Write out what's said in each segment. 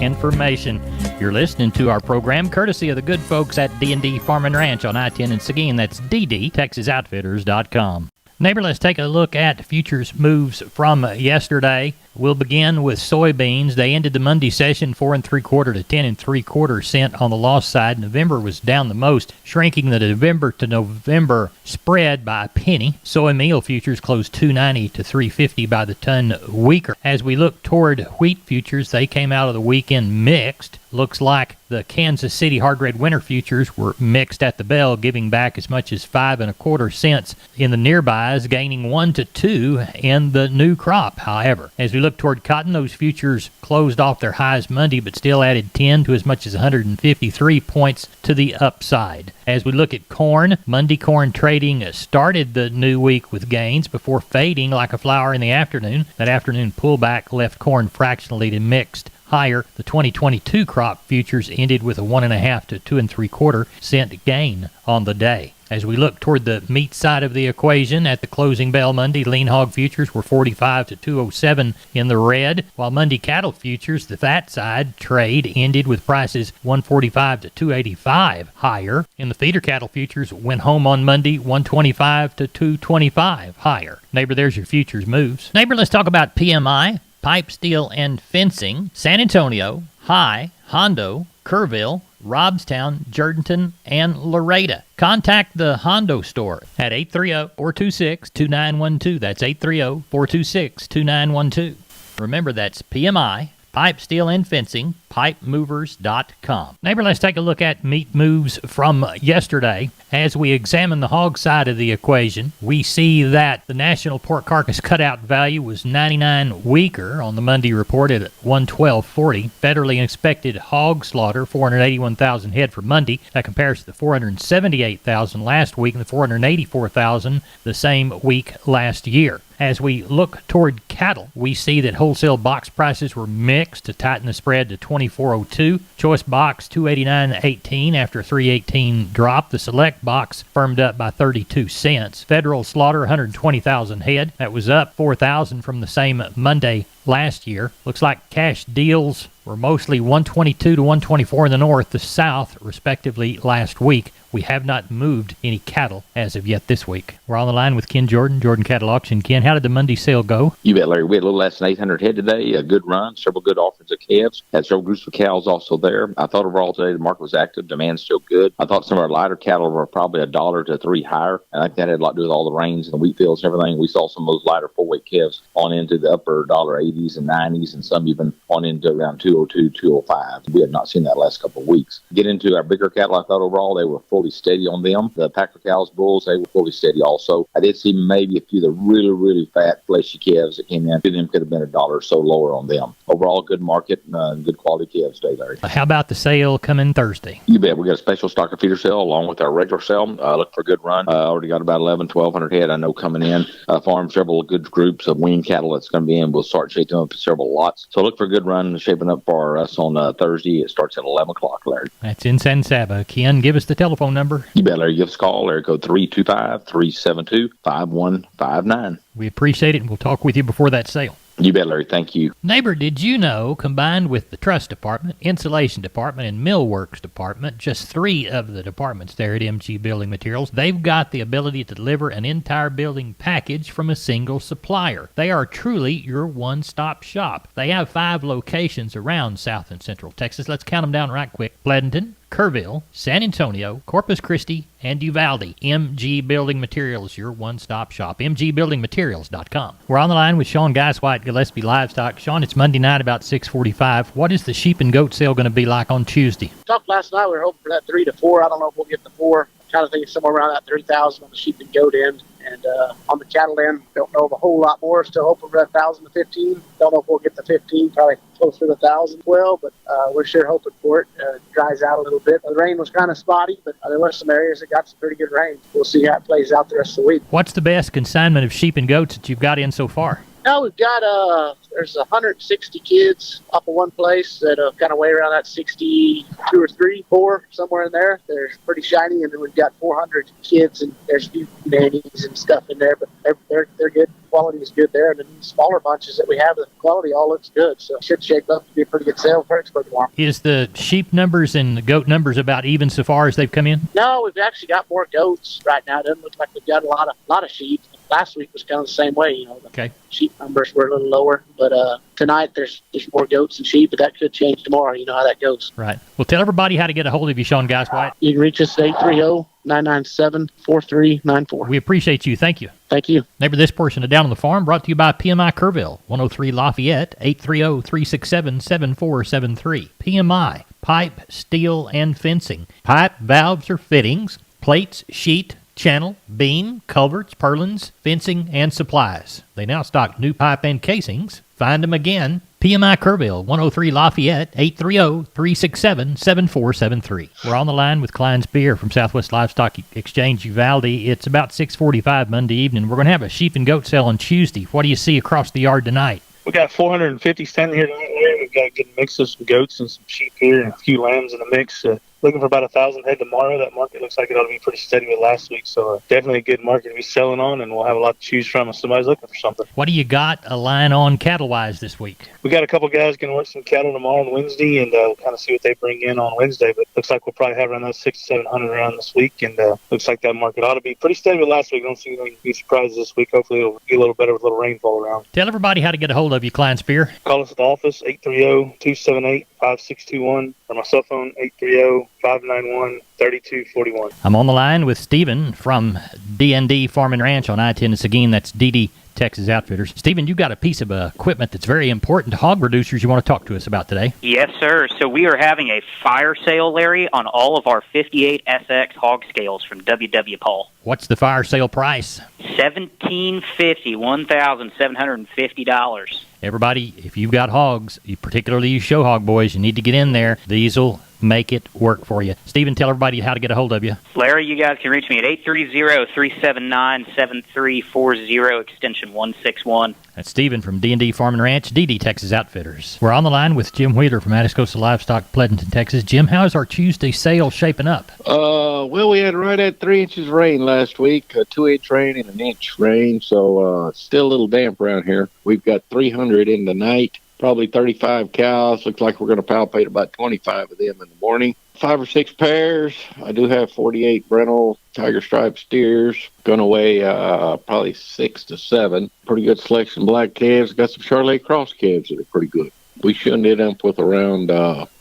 information. You're listening to our program courtesy of the good folks at D&D Farm and Ranch on I-10 in Seguin. That's ddtexasoutfitters.com. Neighbor, let's take a look at futures moves from yesterday. We'll begin with soybeans. They ended the Monday session 4 3/4 to 10 3/4 cent on the loss side. November was down the most, shrinking the November to November spread by a penny. Soy meal futures closed $2.90 to $3.50 by the ton weaker. As we look toward wheat futures, they came out of the weekend mixed. Looks like the Kansas City hard red winter futures were mixed at the bell, giving back as much as 5 1/4 cents in the nearbys, gaining 1 to 2 in the new crop. However, as we look toward cotton, those futures closed off their highs Monday, but still added 10 to as much as 153 points to the upside. As we look at corn, Monday corn trading started the new week with gains before fading like a flower in the afternoon. That afternoon pullback left corn fractionally to mixed higher. The 2022 crop futures ended with a 1.5 to 2 3/4 cent gain on the day. As we look toward the meat side of the equation, at the closing bell Monday, lean hog futures were 45 to 207 in the red, while Monday cattle futures, the fat side trade, ended with prices 145 to 285 higher. In the feeder cattle futures, went home on Monday 125 to 225 higher. Neighbor, there's your futures moves. Neighbor, let's talk about PMI. Pipe, steel, and fencing. San Antonio, High, Hondo, Kerrville, Robstown, Jourdanton, and Laredo. Contact the Hondo store at 830-426-2912. That's 830-426-2912. Remember, that's PMI, Pipe, Steel, and Fencing, pipemovers.com. Neighbor, let's take a look at meat moves from yesterday. As we examine the hog side of the equation, we see that the national pork carcass cutout value was 99 weaker on the Monday report at 112.40. Federally inspected hog slaughter, 481,000 head for Monday. That compares to the 478,000 last week and the 484,000 the same week last year. As we look toward cattle, we see that wholesale box prices were mixed to tighten the spread to 24.02. Choice box 289.18 after a 3.18 drop. The select box firmed up by 32 cents. Federal slaughter 120,000 head. That was up 4,000 from the same Monday last year. Looks like cash deals were mostly 122 to 124 in the north, the south, respectively, last week. We have not moved any cattle as of yet this week. We're on the line with Ken Jordan, Jordan Cattle Auction. Ken, how did the Monday sale go? You bet, Larry. We had a little less than 800 head today. A good run, several good offers of calves. Had several groups of cows also there. I thought overall today the market was active. Demand's still good. I thought some of our lighter cattle were probably $1 to $3 higher. And I think that had a lot to do with all the rains and the wheat fields and everything. We saw some of those lighter full-weight calves on into the upper $1.80s and 90s, and some even on into around 202, 205. We have not seen that last couple of weeks. Get into our bigger cattle, I thought overall they were fully steady on them. The Packer cows, bulls, they were fully steady also. I did see maybe a few of the really, really fat, fleshy calves that came in. Two of them could have been $1 or so lower on them. Overall, good market and good quality calves today, Larry. How about the sale coming Thursday? You bet. We got a special stocker feeder sale along with our regular sale. Look for a good run. Already got about 1,100 head, I know, coming in. Farm several good groups of weaned cattle that's going to be in. We'll start shaping up several lots. So look for a good run shaping up for us on Thursday. It starts at 11 o'clock, Larry. That's in San Saba. Ken, give us the telephone number. You bet, Larry. Give us a call. Larry, code 325-372-5159. We appreciate it, and we'll talk with you before that sale. You bet, Larry. Thank you. Neighbor, did you know, combined with the truss department, insulation department, and millworks department, just 3 of the departments there at MG Building Materials, they've got the ability to deliver an entire building package from a single supplier. They are truly your one-stop shop. They have 5 locations around South and Central Texas. Let's count them down right quick. Pleasanton, Kerrville, San Antonio, Corpus Christi, and Uvalde. MG Building Materials, your one-stop shop. MGBuildingMaterials.com. We're on the line with Sean Geiswhite, Gillespie Livestock. Sean, it's Monday night about 6:45. What is the sheep and goat sale going to be like on Tuesday? Talked last night. We were hoping for that 3 to 4. I don't know if we'll get the 4. I'm trying to think somewhere around that 3,000 on the sheep and goat end. And on the cattle end, don't know of a whole lot more. Still hoping for 1,000 to 15. Don't know if we'll get the 15, probably closer to 1,000 as well, but we're sure hoping for it. It dries out a little bit. The rain was kind of spotty, but there were some areas that got some pretty good rain. We'll see how it plays out the rest of the week. What's the best consignment of sheep and goats that you've got in so far? No, we've got there's 160 kids up in one place that kind of weigh around that 62 or 4 somewhere in there. They're pretty shiny, and then we've got 400 kids, and there's a few nannies and stuff in there, but they're good. Quality is good there, and then the smaller bunches that we have, the quality all looks good, so it should shape up to be a pretty good sale for Expert tomorrow. Is the sheep numbers and the goat numbers about even so far as they've come in? No, we've actually got more goats right now. It doesn't look like we've got a lot of sheep. Last week was kind of the same way, The Okay. sheep numbers were a little lower, but tonight there's more goats than sheep, but that could change tomorrow. You know how that goes. Right. Well, tell everybody how to get a hold of you, Sean Geist White. You can reach us at 830-997-4394. We appreciate you. Thank you. Thank you. Neighbor, this portion of Down on the Farm brought to you by PMI Kerrville, 103 Lafayette, 830-367-7473. PMI, pipe, steel, and fencing. Pipe, valves, or fittings, plates, sheet, channel, beam, culverts, purlins, fencing, and supplies. They now stock new pipe and casings. Find them again. PMI Kerrville, 103 Lafayette, 830-367-7473. We're on the line with Klein's Beer from Southwest Livestock Exchange Uvalde. It's about 6:45 Monday evening. We're going to have a sheep and goat sale on Tuesday. What do you see across the yard tonight? We got 450 standing here tonight. We've got a good mix of some goats and some sheep here and a few lambs in the mix. Looking for about 1,000 head tomorrow. That market looks like it ought to be pretty steady with last week, so definitely a good market to be selling on, and we'll have a lot to choose from if somebody's looking for something. What do you got a line on cattle-wise this week? We got a couple guys going to work some cattle tomorrow and Wednesday, and we'll kind of see what they bring in on Wednesday, but looks like we'll probably have around that 600 to 700 around this week, and looks like that market ought to be pretty steady with last week. Don't see any big surprises this week. Hopefully it'll be a little better with a little rainfall around. Tell everybody how to get a hold of you, Klein's Beer. Call us at the office, 830-278-5621, or my cell phone, 830-591-3241. I'm on the line with Stephen from D&D Farm and Ranch on I-10 in Seguin. That's DD Texas Outfitters. Stephen, you got a piece of equipment that's very important to hog producers you want to talk to us about today. Yes, sir. So we are having a fire sale, Larry, on all of our 58SX hog scales from WW Paul. What's the fire sale price? $1,750. Everybody, if you've got hogs, particularly you show hog boys, you need to get in there. These will make it work for you. Stephen, tell everybody how to get a hold of you. Larry, you guys can reach me at 830-379-7340, extension 161. That's Stephen from D&D Farm and Ranch, DD Texas Outfitters. We're on the line with Jim Wheeler from Atascosa Livestock, Pleasanton, Texas. Jim, how's our Tuesday sale shaping up? Well, we had right at 3 inches rain last week, a 2-inch rain and an inch rain, so still a little damp around here. We've got 300 in the night, probably 35 cows. Looks like we're going to palpate about 25 of them in the morning. 5 or 6 pairs. I do have 48 Brennel Tiger Stripe steers. Going to weigh probably 6 to 7. Pretty good selection of black calves. Got some Charolais cross calves that are pretty good. We should end up with around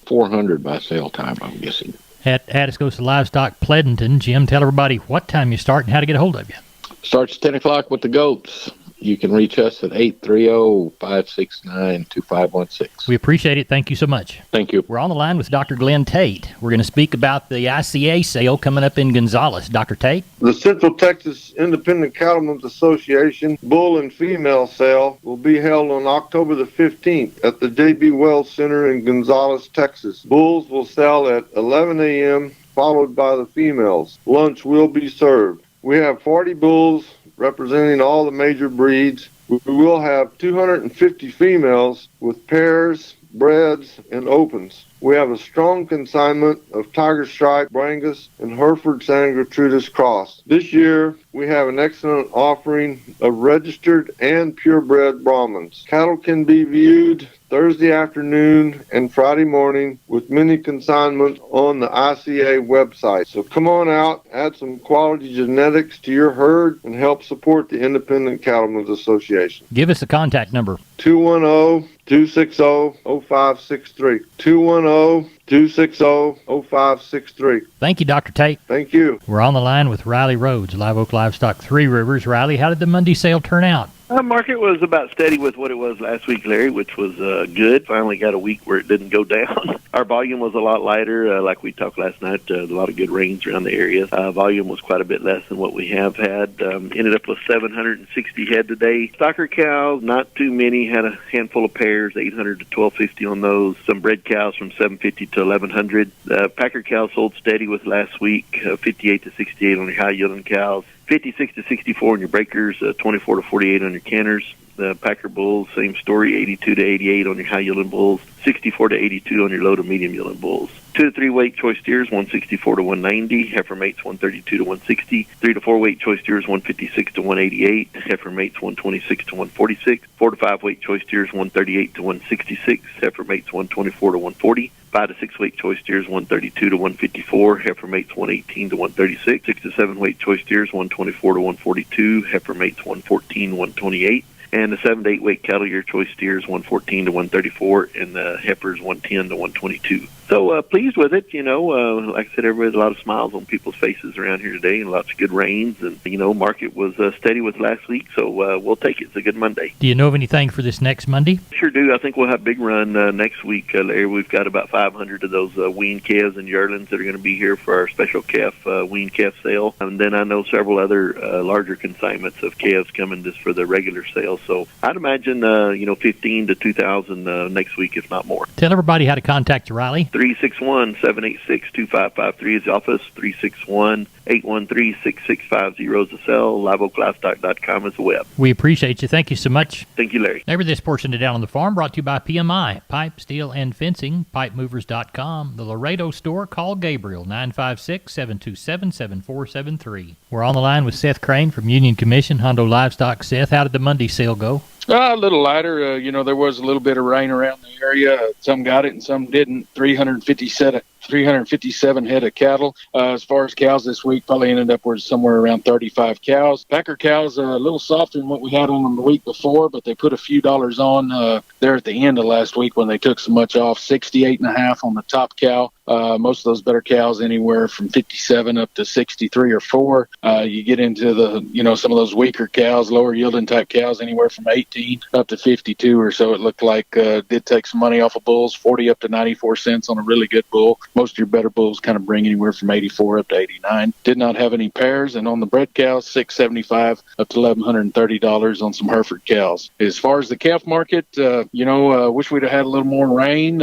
400 by sale time, I'm guessing. At Atascosa Livestock, Pleasanton, Jim, tell everybody what time you start and how to get a hold of you. Starts at 10 o'clock with the goats. You can reach us at 830-569-2516. We appreciate it. Thank you so much. Thank you. We're on the line with Dr. Glenn Tate. We're going to speak about the ICA sale coming up in Gonzales. Dr. Tate? The Central Texas Independent Cattlemen's Association Bull and Female Sale will be held on October the 15th at the J.B. Wells Center in Gonzales, Texas. Bulls will sell at 11 a.m., followed by the females. Lunch will be served. We have 40 bulls representing all the major breeds. We will have 250 females with pairs, breds, and opens. We have a strong consignment of Tiger Stripe, Brangus, and Hereford Santa Gertrudis Cross. This year, we have an excellent offering of registered and purebred Brahmins. Cattle can be viewed Thursday afternoon and Friday morning with many consignment on the ICA website. So come on out, add some quality genetics to your herd, and help support the Independent Cattlemen's Association. Give us the contact number. 210-260-0563. 210-260-0563. Thank you, Dr. Tate. Thank you. We're on the line with Riley Rhodes, Live Oak Livestock, Three Rivers. Riley, how did the Monday sale turn out? The market was about steady with what it was last week, Larry, which was good. Finally got a week where it didn't go down. Our volume was a lot lighter, like we talked last night. A lot of good rains around the area. Volume was quite a bit less than what we have had. Ended up with 760 head today. Stocker cows, not too many. Had a handful of pairs, 800 to 1250 on those. Some bred cows from 750 to 1100. Packer cows sold steady with last week, 58 to 68 on your high-yielding cows. 56 to 64 on your breakers, 24 to 48 on your canners. The Packer bulls, same story, 82 to 88 on your high yielding bulls, 64 to 82 on your low to medium yielding bulls. 2 to 3 weight choice steers, 164 to 190. Heifer mates, 132 to 160. 3 to 4 weight choice steers, 156 to 188. Heifer mates, 126 to 146. 4 to 5 weight choice steers, 138 to 166. Heifer mates, 124 to 140. 5 to 6 weight choice steers, 132 to 154. Heifer mates, 118 to 136. 6 to 7 weight choice steers, 124 to 142. Heifer mates, 114 to 128. And the 7 to 8 weight cattle year choice steers, 114 to 134, and the heifers 110 to 122. So pleased with it. Like I said, everybody's a lot of smiles on people's faces around here today, and lots of good rains. And market was steady with last week, so we'll take it. It's a good Monday. Do you know of anything for this next Monday? Sure do. I think we'll have a big run next week, Larry. We've got about 500 of those weaned calves and yearlings that are going to be here for our special calf weaned calf sale. And then I know several other larger consignments of calves coming just for the regular sale. So I'd imagine 15 to 2,000 next week, if not more. Tell everybody how to contact you, Riley. 361-786-2553 is the office. 361-813-6650 is the cell. LiveOakLivestock.com is the web. We appreciate you. Thank you so much. Thank you, Larry. Neighbor, this portion of Down on the Farm brought to you by PMI, Pipe, Steel, and Fencing, PipeMovers.com, the Laredo store. Call Gabriel, 956-727-7473. We're on the line with Seth Crane from Union Commission, Hondo Livestock. Seth, how did the Monday sale go? A little lighter. There was a little bit of rain around the area. Some got it and some didn't. 357 head of cattle. As far as cows this week, probably ended up with somewhere around 35 cows. Packer cows are a little softer than what we had on them the week before, but they put a few dollars on there at the end of last week when they took so much off. 68.5 on the top cow. Most of those better cows anywhere from 57 up to 63 or 4. You get into the, some of those weaker cows, lower yielding type cows, anywhere from 18 up to 52 or so. It looked like did take some money off of bulls, 40 up to 94 cents on a really good bull. Most of your better bulls kind of bring anywhere from 84 up to 89. Did not have any pairs, and on the bred cows, $675 up to $1,130 on some Hereford cows. As far as the calf market, wish we'd have had a little more rain.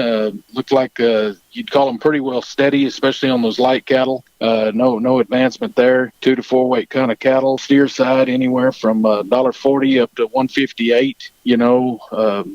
Looked like you'd call them pretty well steady, especially on those light cattle. No advancement there. 2 to 4 weight kind of cattle. Steer side anywhere from $1.40 up to $1.58.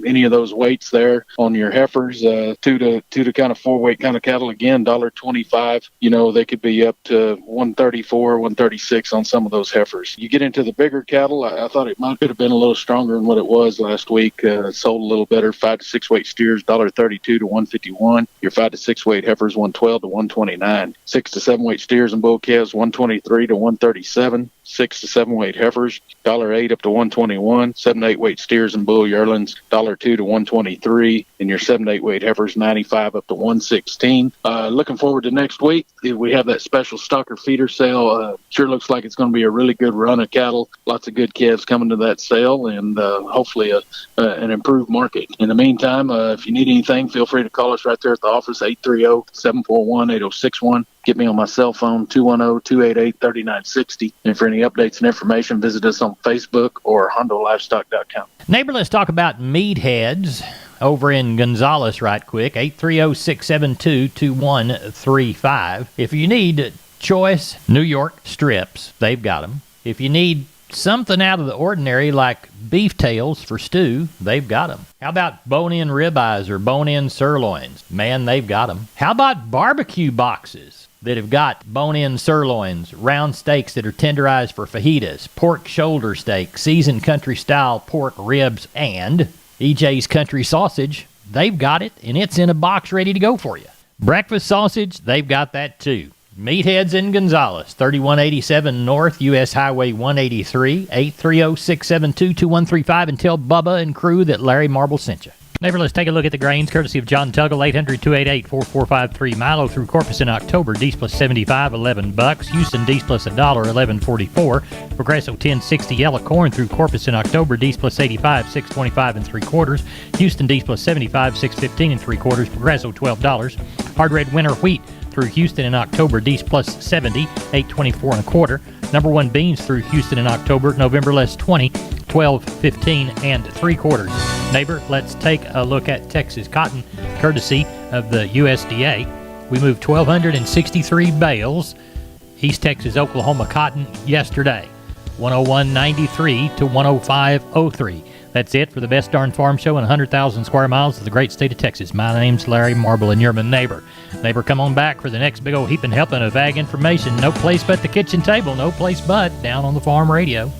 Any of those weights there on your heifers. 2 to kind of 4 weight kind of cattle again, $1.25. They could be up to $1.34, $1.36 on some of those heifers. You get into the bigger cattle. I thought it could have been a little stronger than what it was last week. Sold a little better. 5 to 6 weight steers, $1.32 to $1.51. Your 5 to 6 weight heifers, $1.12 to $1.29. 6 to 7 weight steers and bull calves, $1.23 to $1.37. 6 to 7 weight heifers, $1.08 up to $1.21. 7 to 8 weight steers and bull yearlings, $1.02 to $1.23. And your 7 to 8 weight heifers, $95 up to $1.16. Looking forward to next week. We have that special stocker feeder sale. Sure looks like it's going to be a really good run of cattle. Lots of good calves coming to that sale, and hopefully an improved market. In the meantime, if you need anything, feel free to call us right there at the office, 830-741-8061. Get me on my cell phone, 210-288-3960. And for any updates and information, visit us on Facebook or HondoLivestock.com. Neighbor, let's talk about meatheads over in Gonzales right quick, 830-672-2135. If you need choice New York strips, they've got them. If you need something out of the ordinary like beef tails for stew, they've got them. How about bone-in ribeyes or bone-in sirloins? Man, they've got them. How about barbecue boxes that have got bone-in sirloins, round steaks that are tenderized for fajitas, pork shoulder steak, seasoned country-style pork ribs, and EJ's Country Sausage? They've got it, and it's in a box ready to go for you. Breakfast sausage, they've got that too. Meatheads in Gonzales, 3187 North US Highway 183, 830-672-2135, and tell Bubba and crew that Larry Marble sent you. Neighbor, let's take a look at the grains, courtesy of John Tuggle, 800-288-4453. Milo through Corpus in October, D's plus 75, $11. Houston, D's plus $1, $11.44. Progresso 1060 yellow corn through Corpus in October, D's plus 85, $6.25 3/4. Houston, D's plus 75, $6.15 3/4. Progresso $12. Hard red winter wheat through Houston in October, D's plus 70, $8.24 1/4. Number one beans through Houston in October, November less 20, $12.15 3/4. Neighbor, let's take a look at Texas cotton, courtesy of the USDA. We moved 1,263 bales. East Texas, Oklahoma cotton yesterday, 101.93 to 105.03. That's it for the best darn farm show in 100,000 square miles of the great state of Texas. My name's Larry Marble, and you're my neighbor. Neighbor, come on back for the next big old heaping helping of ag information. No place but the kitchen table. No place but down on the farm radio.